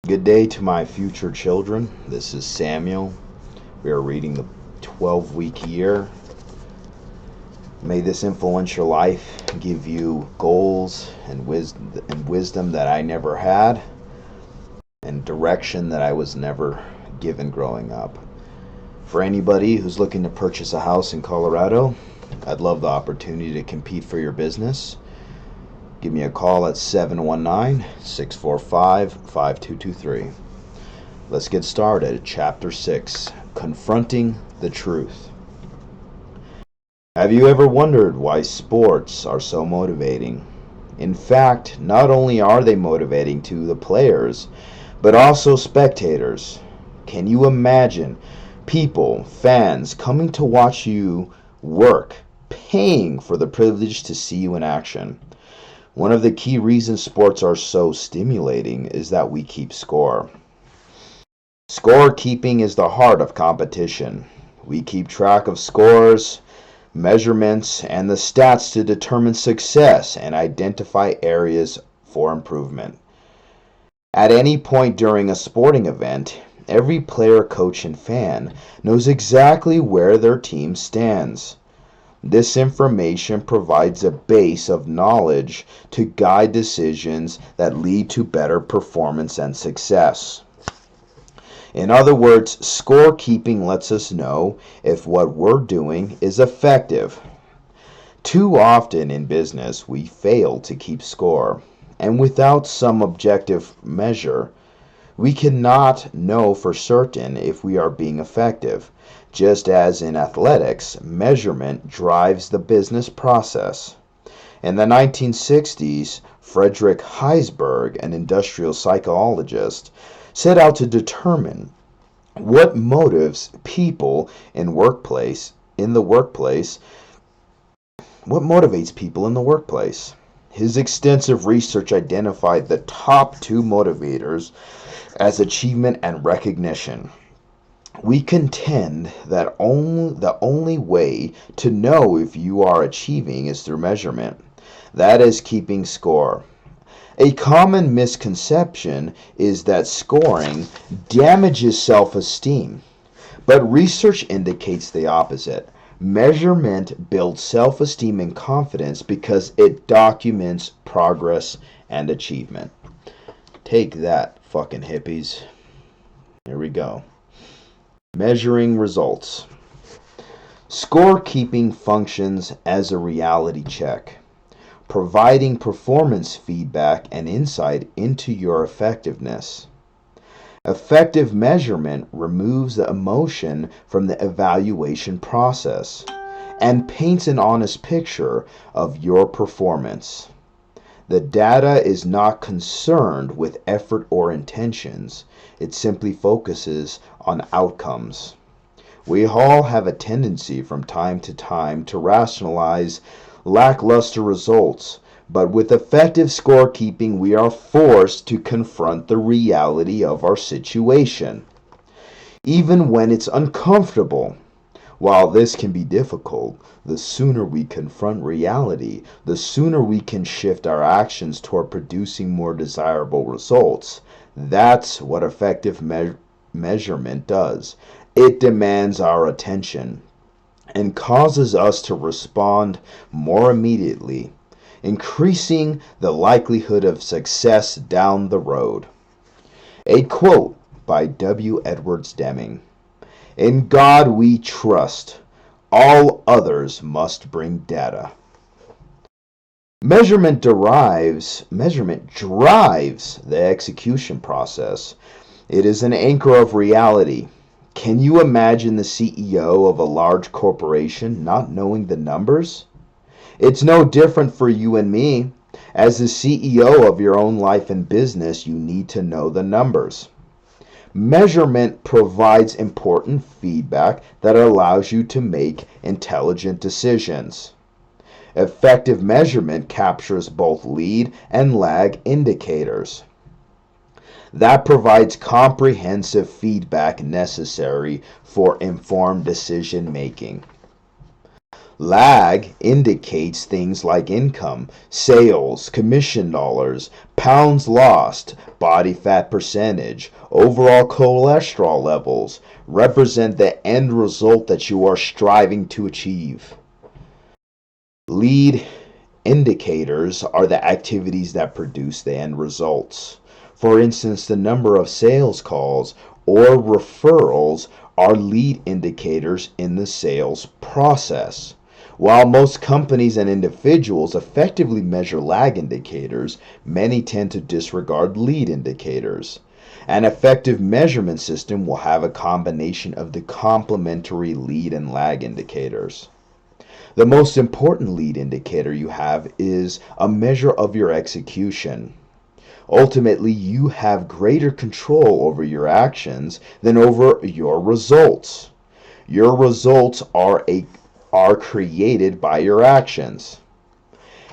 Good day to my future children. This is Samuel. We are reading the 12-week year. May this influential life give you goals and wisdom that I never had, and direction that I was never given growing up. For anybody who's looking to purchase a house in Colorado, I'd love the opportunity to compete for your business. Give me a call at 719-645-5223. Let's get started. Chapter 6, Confronting the Truth. Have you ever wondered why sports are so motivating? In fact, not only are they motivating to the players, but also spectators. Can you imagine people, fans, coming to watch you work, paying for the privilege to see you in action? One of the key reasons sports are so stimulating is that we keep score. Scorekeeping is the heart of competition. We keep track of scores, measurements, and the stats to determine success and identify areas for improvement. At any point during a sporting event, every player, coach, and fan knows exactly where their team stands. This information provides a base of knowledge to guide decisions that lead to better performance and success. In other words, scorekeeping lets us know if what we're doing is effective. Too often in business, we fail to keep score, and without some objective measure, we cannot know for certain if we are being effective. Just as in athletics, measurement drives the business process. In the 1960s, Frederick Heisberg, an industrial psychologist, set out to determine what motives people in the workplace. What motivates people in the workplace? His extensive research identified the top two motivators as achievement and recognition. We contend that the only way to know if you are achieving is through measurement. That is keeping score. A common misconception is that scoring damages self-esteem, but research indicates the opposite. Measurement builds self-esteem and confidence because it documents progress and achievement. Take that, fucking hippies. Here we go. Measuring results. Scorekeeping functions as a reality check, providing performance feedback and insight into your effectiveness. Effective measurement removes the emotion from the evaluation process and paints an honest picture of your performance. The data is not concerned with effort or intentions. It simply focuses on outcomes. We all have a tendency from time to time to rationalize lackluster results, but with effective scorekeeping, we are forced to confront the reality of our situation, even when it's uncomfortable. While this can be difficult, the sooner we confront reality, the sooner we can shift our actions toward producing more desirable results. That's what effective measurement does. It demands our attention and causes us to respond more immediately, increasing the likelihood of success down the road. A quote by W. Edwards Deming. In God we trust. All others must bring data. Measurement drives the execution process. It is an anchor of reality. Can you imagine the CEO of a large corporation not knowing the numbers? It's no different for you and me. As the CEO of your own life and business, you need to know the numbers. Measurement provides important feedback that allows you to make intelligent decisions. Effective measurement captures both lead and lag indicators. That provides comprehensive feedback necessary for informed decision making. Lag indicates things like income, sales, commission dollars, pounds lost, body fat percentage, overall cholesterol levels, represent the end result that you are striving to achieve. Lead indicators are the activities that produce the end results. For instance, the number of sales calls or referrals are lead indicators in the sales process. While most companies and individuals effectively measure lag indicators, many tend to disregard lead indicators. An effective measurement system will have a combination of the complementary lead and lag indicators. The most important lead indicator you have is a measure of your execution. Ultimately, you have greater control over your actions than over your results. Your results are created by your actions.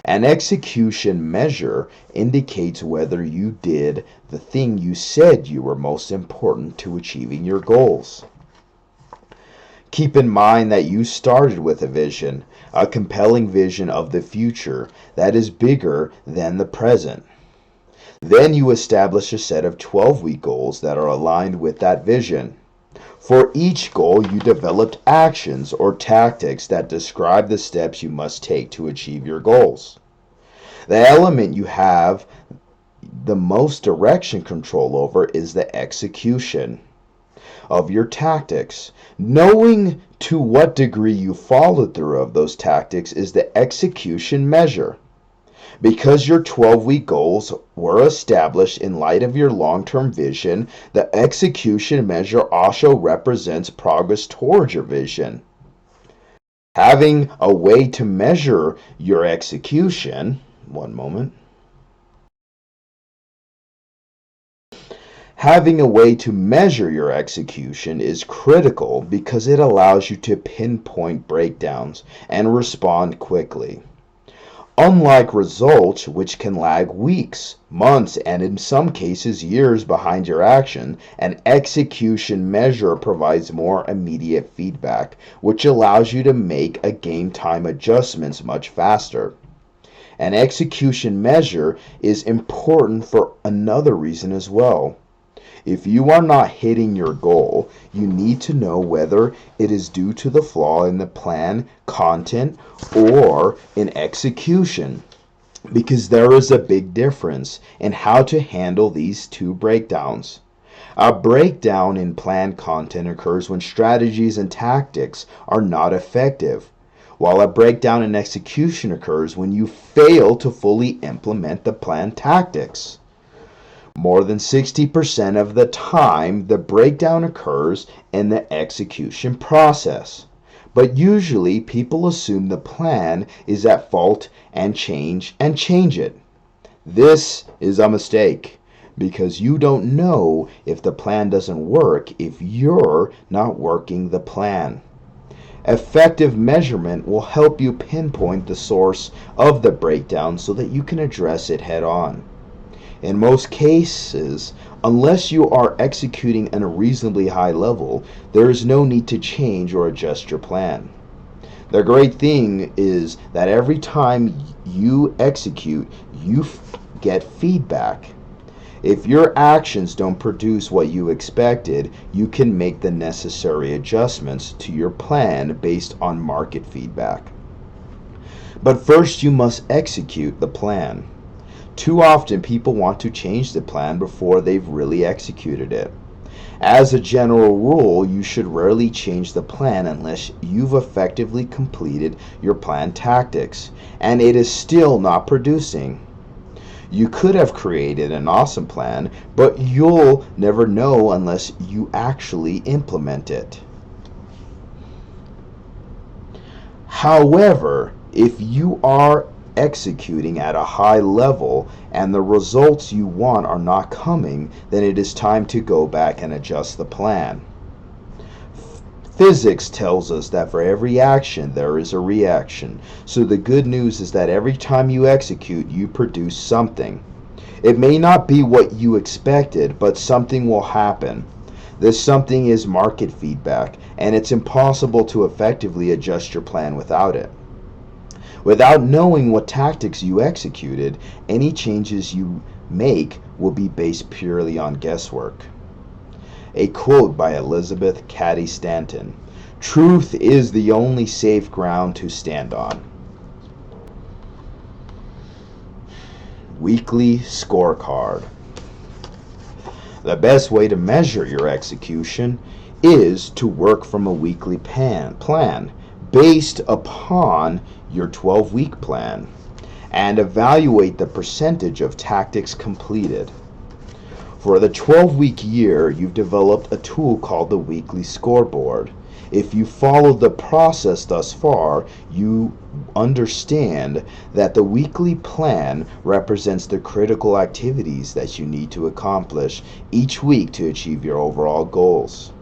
An execution measure indicates whether you did the thing you said you were most important to achieving your goals. Keep in mind that you started with a vision, a compelling vision of the future that is bigger than the present. Then you establish a set of 12-week goals that are aligned with that vision. For each goal, you developed actions or tactics that describe the steps you must take to achieve your goals. The element you have the most direction control over is the execution of your tactics. Knowing to what degree you followed through of those tactics is the execution measure. Because your 12-week goals were established in light of your long-term vision, the execution measure also represents progress towards your vision. Having a way to measure your execution, one moment. Having a way to measure your execution is critical because it allows you to pinpoint breakdowns and respond quickly. Unlike results, which can lag weeks, months, and in some cases years behind your action, an execution measure provides more immediate feedback, which allows you to make a game time adjustments much faster. An execution measure is important for another reason as well. If you are not hitting your goal, you need to know whether it is due to the flaw in the plan, content, or in execution, because there is a big difference in how to handle these two breakdowns. A breakdown in plan content occurs when strategies and tactics are not effective, while a breakdown in execution occurs when you fail to fully implement the planned tactics. More than 60% of the time, the breakdown occurs in the execution process. But usually, people assume the plan is at fault and change it. This is a mistake because you don't know if the plan doesn't work if you're not working the plan. Effective measurement will help you pinpoint the source of the breakdown so that you can address it head on. In most cases, unless you are executing at a reasonably high level, there is no need to change or adjust your plan. The great thing is that every time you execute, you get feedback. If your actions don't produce what you expected, you can make the necessary adjustments to your plan based on market feedback. But first, you must execute the plan. Too often, people want to change the plan before they've really executed it. As a general rule, you should rarely change the plan unless you've effectively completed your planned tactics, and it is still not producing. You could have created an awesome plan, but you'll never know unless you actually implement it. However, if you are executing at a high level and the results you want are not coming, then it is time to go back and adjust the plan. Physics tells us that for every action there is a reaction. So the good news is that every time you execute, you produce something. It may not be what you expected, but something will happen. This something is market feedback, and it's impossible to effectively adjust your plan without it. Without knowing what tactics you executed, any changes you make will be based purely on guesswork. A quote by Elizabeth Cady Stanton: "Truth is the only safe ground to stand on." Weekly scorecard. The best way to measure your execution is to work from a weekly plan based upon your 12-week plan and evaluate the percentage of tactics completed. For the 12-week year, you've developed a tool called the weekly scoreboard. If you followed the process thus far, you understand that the weekly plan represents the critical activities that you need to accomplish each week to achieve your overall goals.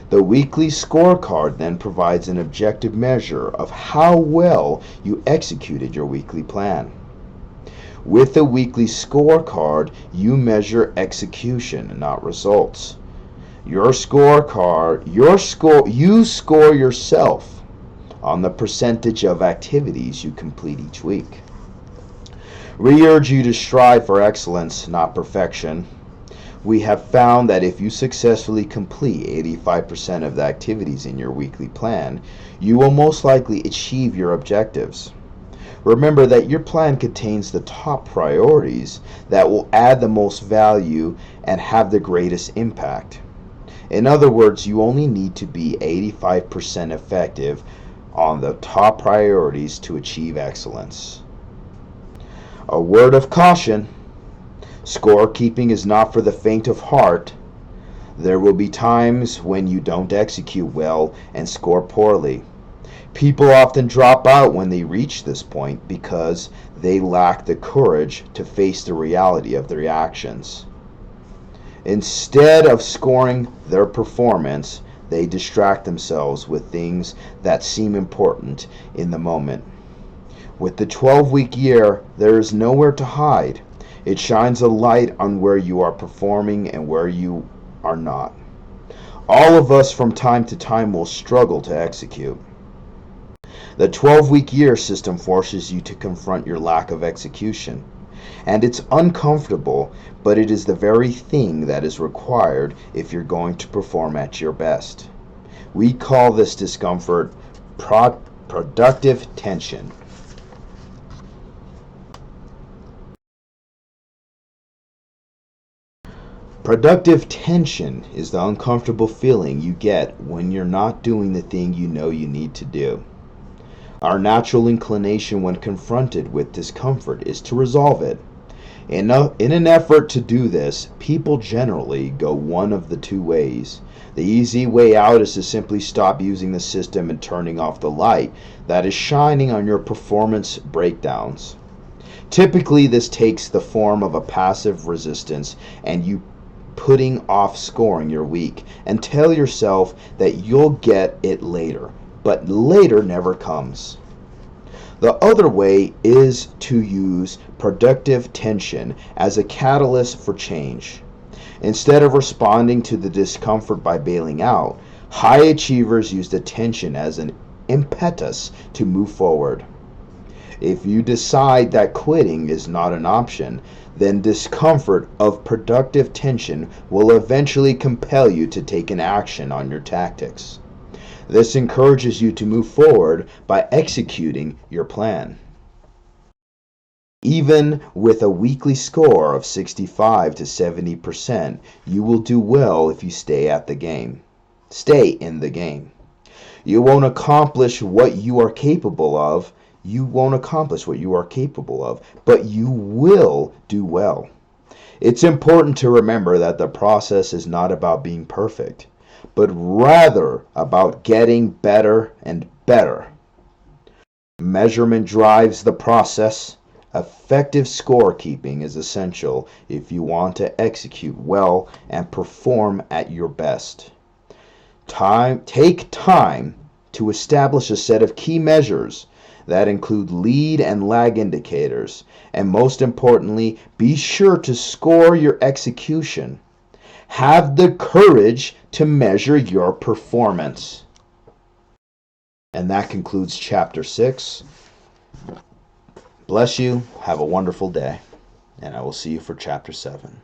The weekly scorecard then provides an objective measure of how well you executed your weekly plan. With the weekly scorecard, you measure execution, not results. You score yourself on the percentage of activities you complete each week. We urge you to strive for excellence, not perfection. We have found that if you successfully complete 85% of the activities in your weekly plan, you will most likely achieve your objectives. Remember that your plan contains the top priorities that will add the most value and have the greatest impact. In other words, you only need to be 85% effective on the top priorities to achieve excellence. A word of caution: scorekeeping is not for the faint of heart. There will be times when you don't execute well and score poorly. People often drop out when they reach this point because they lack the courage to face the reality of their actions. Instead of scoring their performance, they distract themselves with things that seem important in the moment. With the 12-week year, there is nowhere to hide. It shines a light on where you are performing and where you are not. All of us from time to time will struggle to execute. The 12-week year system forces you to confront your lack of execution. And it's uncomfortable, but it is the very thing that is required if you're going to perform at your best. We call this discomfort productive tension. Productive tension is the uncomfortable feeling you get when you're not doing the thing you know you need to do. Our natural inclination when confronted with discomfort is to resolve it. In an effort to do this, people generally go one of the two ways. The easy way out is to simply stop using the system and turning off the light that is shining on your performance breakdowns. Typically, this takes the form of a passive resistance and you putting off scoring your week and tell yourself that you'll get it later, but later never comes. The other way is to use productive tension as a catalyst for change. Instead of responding to the discomfort by bailing out, high achievers use the tension as an impetus to move forward. If you decide that quitting is not an option, then discomfort of productive tension will eventually compel you to take an action on your tactics. This encourages you to move forward by executing your plan. Even with a weekly score of 65 to 70%, you will do well if you stay in the game. You won't accomplish what you are capable of. But you will do well. It's important to remember that the process is not about being perfect, but rather about getting better and better. Measurement drives the process. Effective scorekeeping is essential if you want to execute well and perform at your best. Take time to establish a set of key measures that include lead and lag indicators, and most importantly, be sure to score your execution. Have the courage to measure your performance. And that concludes Chapter 6. Bless you. Have a wonderful day. And I will see you for Chapter 7.